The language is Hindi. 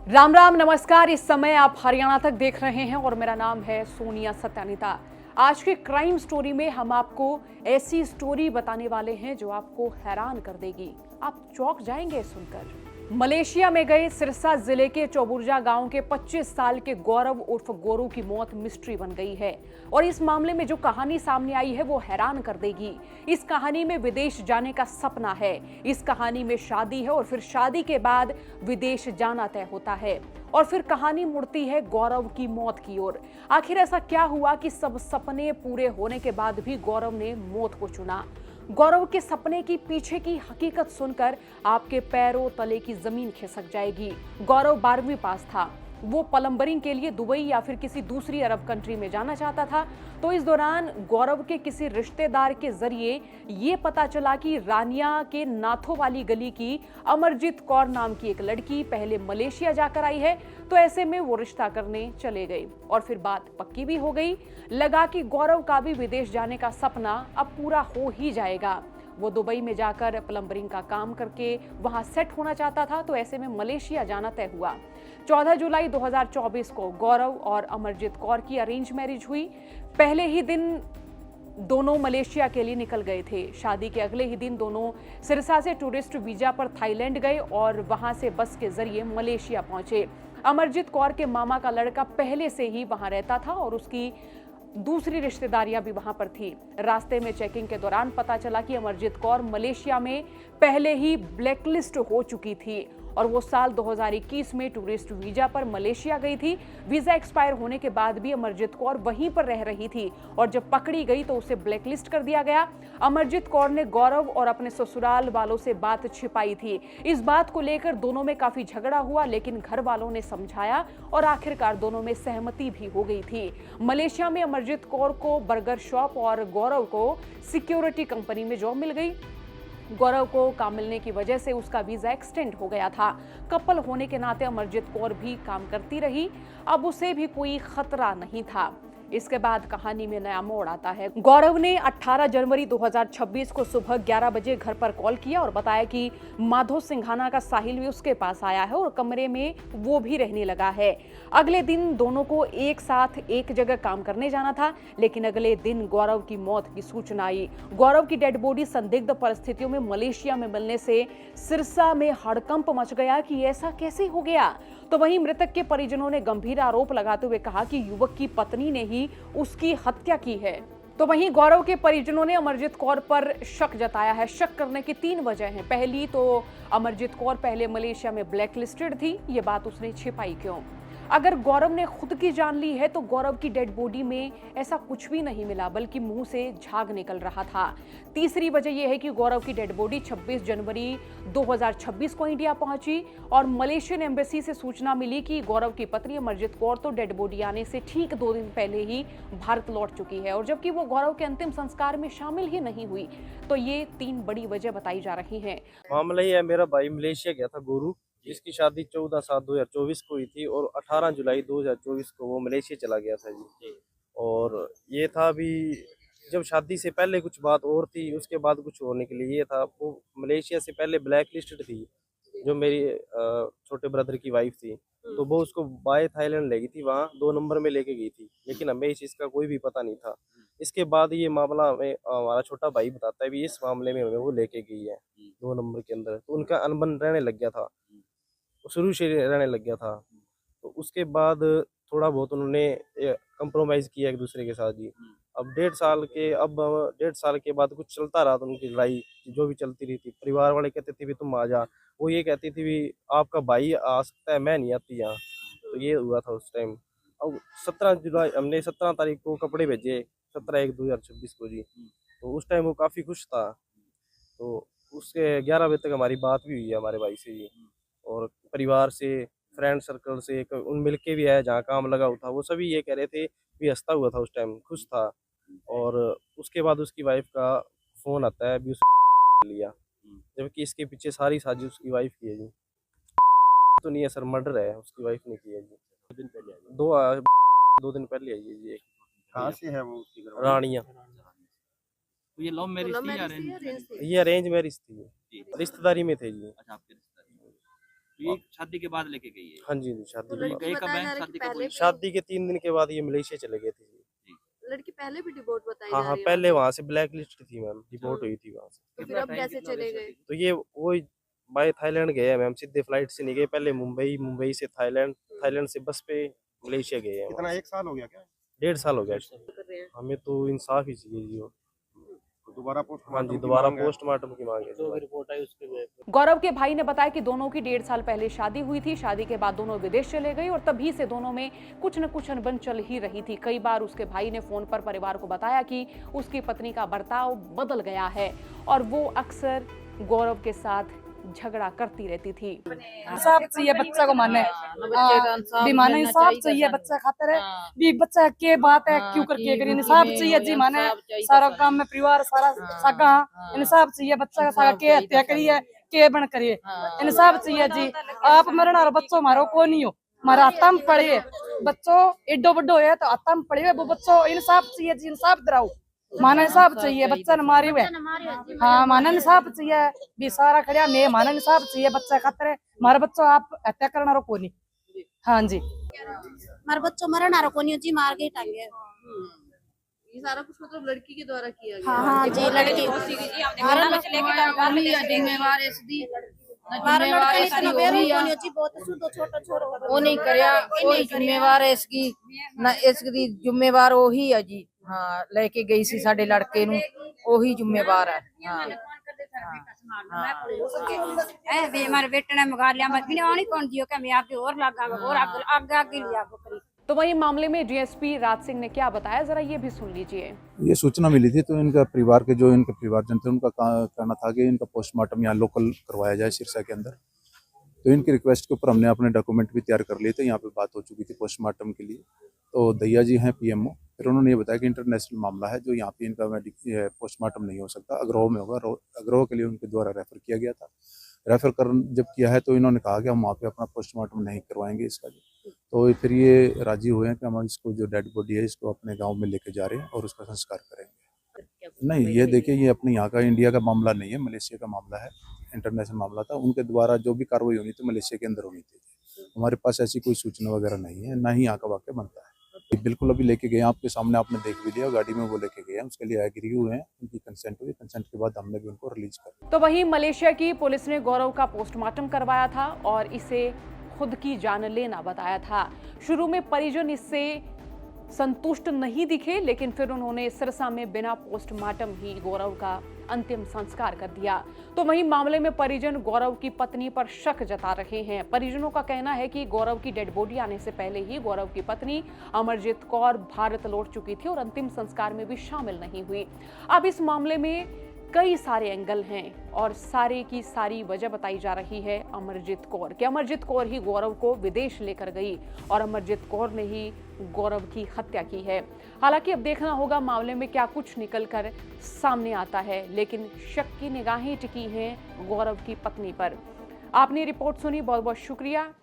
राम राम नमस्कार। इस समय आप हरियाणा तक देख रहे हैं और मेरा नाम है सोनिया सत्यानिता। आज की क्राइम स्टोरी में हम आपको ऐसी स्टोरी बताने वाले हैं जो आपको हैरान कर देगी। आप चौंक जाएंगे सुनकर। मलेशिया में गए सिरसा जिले के चौबुर्जा गांव के 25 साल के गौरव उर्फ गोरू की मौत मिस्ट्री बन गई है और इस मामले में जो कहानी सामने आई है वो हैरान कर देगी। इस कहानी में विदेश जाने का सपना है, इस कहानी में शादी है और फिर शादी के बाद विदेश जाना तय होता है और फिर कहानी मुड़ती है गौरव की मौत की ओर। आखिर ऐसा क्या हुआ कि सब सपने पूरे होने के बाद भी गौरव ने मौत को चुना? गौरव के सपने की पीछे की हकीकत सुनकर आपके पैरों तले की जमीन खिसक जाएगी। गौरव 12वीं पास था। वो प्लम्बरिंग के लिए दुबई या फिर किसी दूसरी अरब कंट्री में जाना चाहता था। तो इस दौरान गौरव के किसी रिश्तेदार के जरिए ये पता चला कि रानिया के नाथों वाली गली की अमरजीत कौर नाम की एक लड़की पहले मलेशिया जाकर आई है। तो ऐसे में वो रिश्ता करने चले गए और फिर बात पक्की भी हो गई। लगा कि गौरव का भी विदेश जाने का सपना अब पूरा हो ही जाएगा। वो दुबई में जाकर प्लम्बरिंग का काम करके वहां सेट होना चाहता था। तो ऐसे में मलेशिया जाना तय हुआ। 14 जुलाई 2024 को गौरव और अमरजीत कौर की अरेंज मैरिज हुई। पहले ही दिन दोनों मलेशिया के लिए निकल गए थे। शादी के अगले ही दिन दोनों सिरसा से टूरिस्ट वीजा पर थाईलैंड गए और वहां से बस के जरिए मलेशिया पहुंचे। अमरजीत कौर के मामा का लड़का पहले से ही वहां रहता था और उसकी दूसरी रिश्तेदारियां भी वहां पर थी। रास्ते में चेकिंग के दौरान पता चला कि अमरजीत कौर मलेशिया में पहले ही ब्लैकलिस्ट हो चुकी थी और वो साल 2021 में टूरिस्ट वीजा पर मलेशिया गई थी। वीजा एक्सपायर होने के बाद भी अमरजीत कौर वहीं पर रह रही थी और जब पकड़ी गई तो उसे ब्लैकलिस्ट कर दिया गया। अमरजीत कौर ने गौरव और अपने ससुराल वालों से बात छिपाई थी। इस बात को लेकर दोनों में काफी झगड़ा हुआ, लेकिन घर वालों ने समझाया और आखिरकार दोनों में सहमति भी हो गई थी। मलेशिया में अमरजीत कौर को बर्गर शॉप और गौरव को सिक्योरिटी कंपनी में जॉब मिल गई। गौरव को काम मिलने की वजह से उसका वीजा एक्सटेंड हो गया था। कपल होने के नाते अमरजीत कौर भी काम करती रही। अब उसे भी कोई खतरा नहीं था। इसके बाद कहानी में नया मोड़ आता है। गौरव ने 18 जनवरी 2026 को सुबह 11 बजे घर पर कॉल किया और बताया कि माधो सिंघाना का साहिल भी उसके पास आया है और कमरे में वो भी रहने लगा है। अगले दिन दोनों को एक साथ एक जगह काम करने जाना था, लेकिन अगले दिन गौरव की मौत की सूचना आई। गौरव की डेड बॉडी संदिग्ध परिस्थितियों में मलेशिया में मिलने से सिरसा में हड़कंप मच गया कि ऐसा कैसे हो गया। तो वहीं मृतक के परिजनों ने गंभीर आरोप लगाते हुए कहा कि युवक की पत्नी ने ही उसकी हत्या की है। तो वहीं गौरव के परिजनों ने अमरजीत कौर पर शक जताया है। शक करने की 3 वजह हैं। पहली तो अमरजीत कौर पहले मलेशिया में ब्लैकलिस्टेड थी, ये बात उसने छिपाई क्यों? अगर गौरव ने खुद की जान ली है तो गौरव की डेड बॉडी में ऐसा कुछ भी नहीं मिला, बल्कि मुंह से झाग निकल रहा था। तीसरी वजह यह है कि गौरव की डेड बॉडी 26 जनवरी 2026 को इंडिया पहुंची और मलेशियन एम्बेसी से सूचना मिली कि गौरव की पत्नी अमरजीत कौर तो डेड बॉडी आने से ठीक 2 दिन पहले ही भारत लौट चुकी है और जबकि वो गौरव के अंतिम संस्कार में शामिल ही नहीं हुई। तो ये 3 बड़ी वजह बताई जा रही है। मामला ये है, मेरा भाई मलेशिया गया था गोरू, जिसकी शादी 14/7/2024 को हुई थी और 18 जुलाई 2024 को वो मलेशिया चला गया था जी। और ये था अभी, जब शादी से पहले कुछ बात और थी, उसके बाद कुछ और निकली। ये था वो मलेशिया से पहले ब्लैक लिस्टेड थी, जो मेरी छोटे ब्रदर की वाइफ थी। तो वो उसको बाय थाईलैंड ले गई थी, वहाँ 2 नंबर में लेके गई थी, लेकिन हमें इस चीज़ का कोई भी पता नहीं था। इसके बाद ये मामला हमें हमारा छोटा भाई बताता है भी इस मामले में हमें वो लेके गई है 2 नंबर के अंदर। तो उनका अनबन रहने लग गया था, शुरू से रहने लग गया था। तो उसके बाद थोड़ा बहुत उन्होंने कंप्रोमाइज किया एक दूसरे के साथ जी। अब 1.5 साल के बाद कुछ चलता रहा, तो उनकी लड़ाई जो भी चलती रही थी। परिवार वाले कहते थे भी तुम आ जा, वो ये कहती थी भी आपका भाई आ सकता है, मैं नहीं आती यहाँ। तो ये हुआ था उस टाइम। अब 17 जुलाई हमने 17 तारीख को कपड़े भेजे, 17/1/2026 को जी। तो उस टाइम वो काफ़ी खुश था। तो उसके 11 बजे तक हमारी बात भी हुई है हमारे भाई से जी। और परिवार से, फ्रेंड सर्कल से उन मिल के भी आया जहाँ काम लगा हुआ था, वो सभी ये कह रहे थे भी हंसता हुआ था उस टाइम, खुश था। और उसके बाद उसकी वाइफ का फ़ोन आता है भी उसने लिया, जबकि इसके पीछे सारी साजिश उसकी वाइफ की है जी। तो नहीं है सर, मर्डर है, उसकी वाइफ ने किया जी। 2 दिन पहले आई है जी। कहाँ से है वो उसकी घरवाली? रानिया। तो ये लव मैरिज थी या अरेंज मैरिज थी? ये अरेंज मैरिज थी, जी। रिश्तेदारी में थे जी। अच्छा, आपके रिश्तेदार। ये शादी के बाद लेके गई है। हाँ जी शादी तो के लड़की बाद। गए कब बताया हैं? जा रहा है शादी कि कब पहले हुई? भी शादी के 3 दिन के बाद ये मलेशिया चले गए थे जी। लड़की पहले भी डिवोर्स बताई हाँ जा हाँ रही है पहले वहाँ वहाँ से ब्लैक लिस्ट थी मैम, रिपोर्ट हुई थी वहाँ से। से। तो फिर कितना अब टाइम कैसे कितना हो चले गया गए? शादी को? तो ये वो बाय थाईलैंड गए हैं मैम, सीधे फ्लाइट से नहीं गए, पहले मुंबई, मुंबई से थाईलैंड, थाईलैंड से बस पे मलेशिया गए हैं। कितना 1 साल हो गया क्या? 1.5 साल हो गया। कर रहे हैं हमें तो इंसाफ ही चाहिए जी। तो दोबारा हाँ पोस्टमार्टम जी की दोबारा मांग है। पोस्टमार्टम की मांग है। रिपोर्ट आई उसके गौरव के भाई ने बताया कि दोनों की 1.5 साल पहले शादी हुई थी। शादी के बाद दोनों विदेश चले गए और तभी से दोनों में कुछ न कुछ अनबन चल ही रही थी। कई बार उसके भाई ने फोन पर परिवार को बताया कि उसकी पत्नी का बर्ताव बदल गया है और वो अक्सर गौरव के साथ झगड़ा करती रहती थी। इंसाफ चाहिए बच्चा को माने भी माने इंसाफ चाहिए बच्चा खातर है भी बच्चा के बात है क्यों करके करी इंसाफ चाहिए जी माने सारा काम में परिवार सारा सगा इंसाफ चाहिए बच्चा का सारा के हत्या करी है के बन करिए इंसाफ चाहिए जी। आप मरण और बच्चों मारो को नहीं हो मारा आत्म पड़े बच्चों एडो बड्डो है तो आत्म पड़े वो बच्चों इंसाफ चाहिए जी इंसाफ दिलाओ माना इंसाफ चाहिए बच्चा न मारे हुए हाँ माना इंसाफ चाहिए भी सारा खड़िया ने माना इंसाफ चाहिए बच्चा खातर है मारे बच्चों आप हत्या करना रो को नहीं। हाँ जी हमारे बच्चों मरण आ रहा जी मार के टांगे। ये सारा कुछ मतलब लड़की के द्वारा किया गया। हाँ जी लड़की जिम्मेवार इसदी वो नहीं करया कोई जिम्मेवार है इसकी ना इसकी जिम्मेवार वही है जी। हाँ लेके गई सी साडे लड़के नु वही जिम्मेवार है। हमारे बेटे ने मंगा लिया मैं भी आनी कौन जियो क्या मैं आगे और लगा और आगे लिया बकरी। तो वही मामले में डीएसपी राज सिंह ने क्या बताया, जरा ये भी सुन लीजिए। ये सूचना मिली थी तो इनका परिवार के जो इनके परिवारजन थे उनका कहना था कि इनका पोस्टमार्टम यहाँ लोकल करवाया जाए सिरसा के अंदर। तो इनकी रिक्वेस्ट के ऊपर हमने अपने डॉक्यूमेंट भी तैयार कर लिए थे। यहाँ पे बात हो चुकी थी पोस्टमार्टम के लिए। तो दैया जी हैं पीएमओ, फिर उन्होंने ये बताया कि इंटरनेशनल मामला है जो यहाँ पे इनका पोस्टमार्टम नहीं हो सकता, अग्रोह में होगा। अग्रोह के लिए उनके द्वारा रेफर किया गया था। रेफर कर जब किया है तो इन्होंने कहा कि हम वहाँ पे अपना पोस्टमार्टम नहीं करवाएंगे इसका। तो फिर ये राजी हुए हैं कि हम इसको जो डेड बॉडी है इसको अपने गाँव में लेके जा रहे हैं और उसका संस्कार करेंगे। नहीं ये देखिए ये अपने यहाँ का इंडिया का मामला नहीं है, मलेशिया का मामला है, इंटरनेशनल मामला था। उनके द्वारा जो भी कार्रवाई होनी थी मलेशिया के अंदर होनी थी। हमारे पास ऐसी कोई सूचना वगैरह नहीं है, ना ही यहाँ का वाक्य बनता है। बिल्कुल अभी लेके गए आपके सामने, आपने देख भी लिया, गाड़ी में वो लेके गए हैं, उसके लिए एग्री हुए हैं, उनकी कंसेंट हुई, कंसेंट के बाद हमने भी उनको रिलीज कर दिया। तो वहीं मलेशिया की पुलिस ने गौरव का पोस्टमार्टम करवाया था और इसे खुद की जान लेना बताया था। शुरू में परिजन इससे संतुष्ट नहीं दिखे, लेकिन फिर उन्होंने सिरसा में बिना पोस्टमार्टम ही गौरव का अंतिम संस्कार कर दिया। तो वहीं मामले में परिजन गौरव की पत्नी पर शक जता रहे हैं। परिजनों का कहना है कि गौरव की डेड बॉडी आने से पहले ही गौरव की पत्नी अमरजीत कौर भारत लौट चुकी थी और अंतिम संस्कार में भी शामिल नहीं हुई। अब इस मामले में कई सारे एंगल हैं और सारे की सारी वजह बताई जा रही है अमरजीत कौर कि अमरजीत कौर ही गौरव को विदेश लेकर गई और अमरजीत कौर ने ही गौरव की हत्या की है। हालांकि अब देखना होगा मामले में क्या कुछ निकलकर सामने आता है, लेकिन शक की निगाहें टिकी हैं गौरव की पत्नी पर। आपने रिपोर्ट सुनी, बहुत बहुत शुक्रिया।